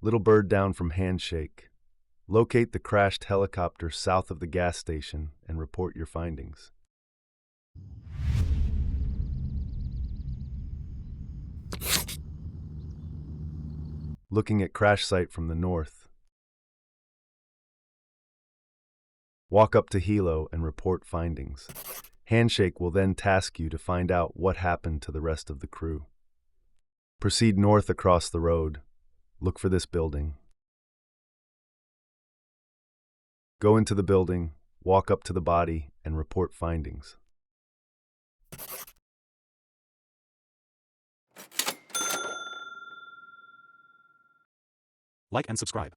Little bird down from Handshake. Locate the crashed helicopter south of the gas station and report your findings. Looking at crash site from the north. Walk up to Hilo and report findings. Handshake will then task you to find out what happened to the rest of the crew. Proceed north across the road. Look for this building. Go into the building, walk up to the body, and report findings. Like and subscribe.